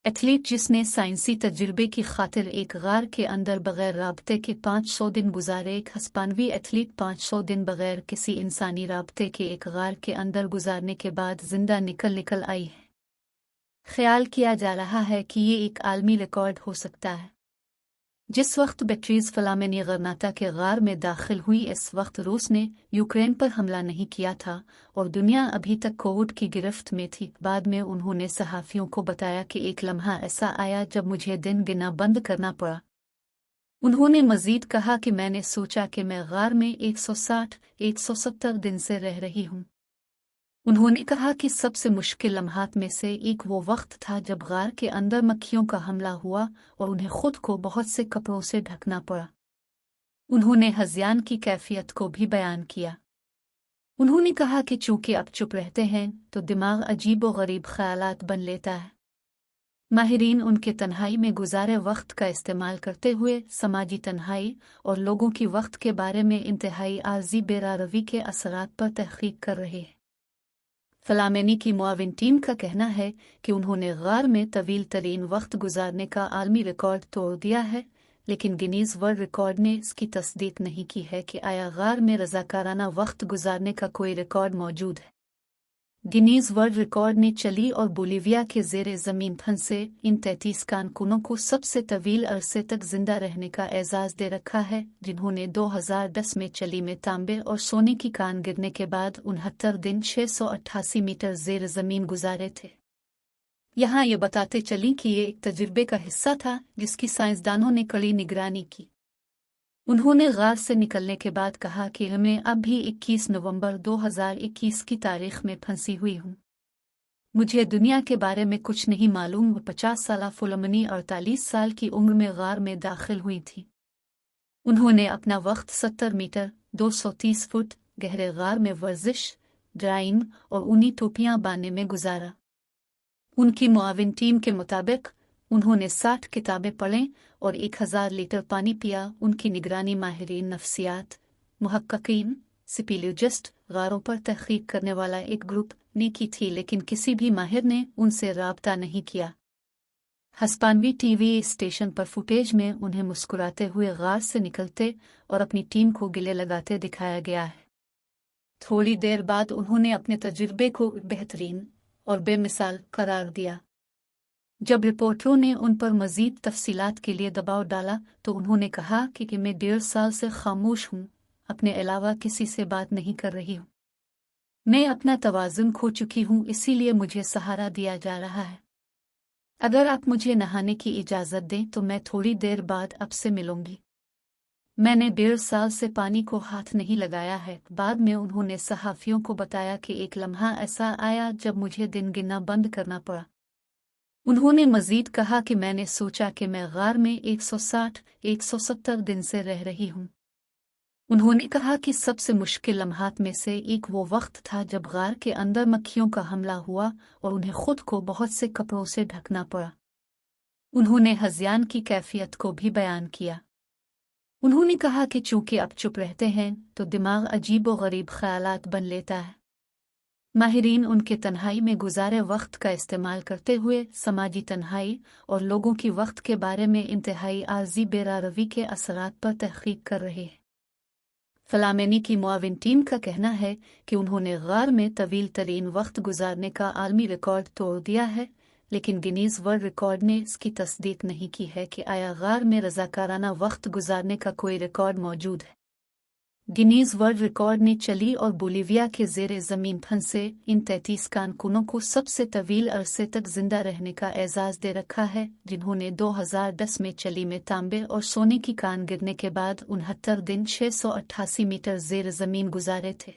Athlete जिसने साइंसी तजुर्बे की खातिर एक गार के अंदर बगैर राब्ते के 500 दिन गुजारे। एक हस्पानवी एथलीट 500 दिन बगैर किसी इंसानी राब्ते के एक गार के अंदर गुजारने के बाद जिंदा निकल आई है। ख्याल किया जा रहा है कि ये एक आलमी रिकॉर्ड हो सकता है। जिस वक्त बेट्रीज फलामेनी गरनाता के गार में दाखिल हुई, इस वक्त रूस ने यूक्रेन पर हमला नहीं किया था और दुनिया अभी तक कोविड की गिरफ्त में थी। बाद में उन्होंने सहाफ़ियों को बताया कि एक लम्हा ऐसा आया जब मुझे दिन गिना बंद करना पड़ा। उन्होंने मजीद कहा कि मैंने सोचा कि मैं गार में 160-170 दिन से रह रही हूँ। उन्होंने कहा कि सबसे मुश्किल लम्हात में से एक वो वक्त था जब गार के अंदर मक्खियों का हमला हुआ और उन्हें खुद को बहुत से कपड़ों से ढकना पड़ा। उन्होंने हज़ियान की कैफियत को भी बयान किया। उन्होंने कहा कि चूंकि अब चुप रहते हैं तो दिमाग अजीब व गरीब ख्यालात बन लेता है। माहिरीन उनके तन्हाई में गुजारे वक्त का इस्तेमाल करते हुए समाजी तन्हाई और लोगों की वक्त के बारे में इंतहाई आर्जी बेरारवी के असरात पर तहकीक कर रहे हैं। फलामेनी की मुआविन टीम का कहना है कि उन्होंने गार में तवील तरीन वक्त गुजारने का आलमी रिकॉर्ड तोड़ दिया है, लेकिन गिनीज वर्ल्ड रिकॉर्ड ने इसकी तस्दीक नहीं की है कि आया गार में रजाकाराना वक्त गुजारने का कोई रिकॉर्ड मौजूद है। गिनीज वर्ल्ड रिकॉर्ड ने चिली और बोलीविया के ज़ेरे ज़मीन फंसे इन 33 कारकुनों को सबसे तवील अरसे तक जिंदा रहने का एजाज़ दे रखा है, जिन्होंने 2010 में चिली में तांबे और सोने की कान गिरने के बाद 69 दिन 688 मीटर ज़ेर ज़मीन गुजारे थे। यहाँ ये बताते चली कि ये एक तजुर्बे का हिस्सा था जिसकी साइंसदानों ने कड़ी निगरानी की। उन्होंने गार से निकलने के बाद कहा कि मैं अब भी 21 नवंबर 2021 की तारीख में फंसी हुई हूँ। मुझे दुनिया के बारे में कुछ नहीं मालूम। 50 साला फुलमनी 48 साल की उम्र में गार में दाखिल हुई थी। उन्होंने अपना वक्त 70 मीटर 230 फुट गहरे गार में वर्जिश, ड्राइंग और ऊनी टोपियां बांधने में गुजारा। उनकी मुआविन टीम के मुताबिक उन्होंने 60 किताबें पढ़ें और 1000 लीटर पानी पिया। उनकी निगरानी माहिरीन नफ्सियात, मुहक्किकीन, सिपियोलॉजिस्ट, गारों पर तहकीक करने वाला एक ग्रुप ने की थी, लेकिन किसी भी माहिर ने उनसे राब्ता नहीं किया। हस्पानवी टीवी स्टेशन पर फुटेज में उन्हें मुस्कुराते हुए गार से निकलते और अपनी टीम को गिले लगाते दिखाया गया है। थोड़ी देर बाद उन्होंने अपने तजुर्बे को बेहतरीन और बेमिसाल करार दिया। जब रिपोर्टरों ने उन पर मजीद तफसीलात के लिए दबाव डाला तो उन्होंने कहा कि मैं 1.5 साल से खामोश हूँ, अपने अलावा किसी से बात नहीं कर रही हूँ। मैं अपना तवाज़ुन खो चुकी हूँ, इसीलिए मुझे सहारा दिया जा रहा है। अगर आप मुझे नहाने की इजाज़त दें तो मैं थोड़ी देर बाद आपसे मिलूंगी। मैंने 1.5 साल से पानी को हाथ नहीं लगाया है। बाद में उन्होंने सहाफ़ियों को बताया कि एक लम्हा ऐसा आया जब मुझे दिन गिनना बंद करना पड़ा। उन्होंने मजीद कहा कि मैंने सोचा कि मैं गार में 160-170 दिन से रह रही हूँ। उन्होंने कहा कि सबसे मुश्किल लम्हात में से एक वो वक्त था जब गार के अंदर मक्खियों का हमला हुआ और उन्हें खुद को बहुत से कपड़ों से ढकना पड़ा। उन्होंने हज़ियान की कैफियत को भी बयान किया। उन्होंने कहा कि चूंकि अब चुप रहते हैं तो दिमाग अजीब व गरीब ख्यालात बन लेता है। माहिरीन उनके तन्हाई में गुजारे वक्त का इस्तेमाल करते हुए समाजी तन्हाई और लोगों की वक्त के बारे में इंतहाई आर्जी बेरारवी के असरात पर तहकीक कर रहे हैं। फलामेनी की मुआविन टीम का कहना है कि उन्होंने गार में तवील तरीन वक्त गुजारने का आलमी रिकॉर्ड तोड़ दिया है, लेकिन गिनीज वर्ल्ड रिकॉर्ड ने इसकी तस्दीक नहीं की है कि आया गार में रजाकाराना वक्त गुजारने का कोई रिकॉर्ड मौजूद है। गिनीज वर्ल्ड रिकॉर्ड ने चिली और बोलीविया के ज़ेरे ज़मीन फंसे इन 33 कारकुनों को सबसे तवील अरसे तक जिंदा रहने का एजाज़ दे रखा है, जिन्होंने 2010 में चिली में तांबे और सोने की कान गिरने के बाद 69 दिन 688 मीटर ज़ेर ज़मीन गुजारे थे।